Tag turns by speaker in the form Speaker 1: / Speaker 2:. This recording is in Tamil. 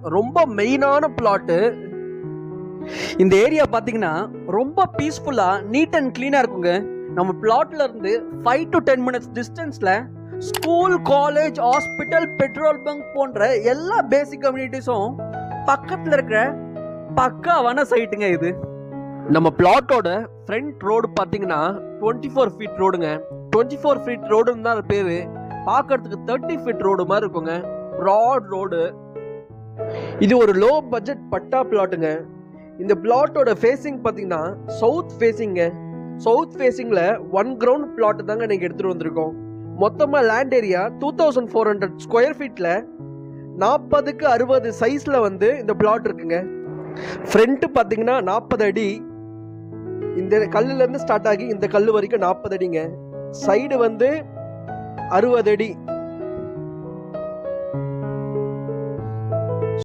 Speaker 1: ரொம்ப மெயினான பிளாட்டு. இந்த ஏரியா பாத்தீங்கன்னா ரொம்ப பீஸ்ஃபுல்லா நீட் அண்ட் கிளீனா இருக்குங்க. நம்ம பிளாட்ல இருந்து 5 to 10 minutes டிஸ்டன்ஸ்ல school, college, hospital, petrol bunk போன்ற எல்லா பேசிக் கம்யூனிட்டிஸும் பக்கத்துல இருக்கிற பக்காவான சைட்டுங்க இது. நம்ம பிளாட்டோட ஃப்ரண்ட் ரோடு பாத்தீங்கன்னா 24 ஃபீட் ரோடுங்க. 24 ஃபீட் ரோடுன்னு தான் பேரு. பார்க்கறதுக்கு 30 ஃபீட் ரோடு மாதிரி இருக்குங்க. Broad road. இது ஒரு லோ பட்ஜெட் பட்டா பிளாட்டுங்க. இந்த பிளாட்டோட ஃபேசிங் பாத்தீங்கன்னா சவுத் ஃபேசிங்க. சவுத் ஃபேசிங்ல 1 கிரவுண்ட் பிளாட் தாங்க நீங்க எடுத்துட்டு வந்திருக்கோம். மொத்தமா லேண்ட் ஏரியா 2400 ஸ்கொயர் ஃபீட்ல 40க்கு 60 சைஸ்ல வந்து இந்த பிளாட் இருக்குங்க. ஃப்ரண்ட் பாத்தீங்கன்னா 40 அடி. இந்த கல்லுல இருந்து ஸ்டார்ட் ஆகி இந்த கல்லு வரைக்கும் 40 அடிங்க. சைடு வந்து 60 அடி.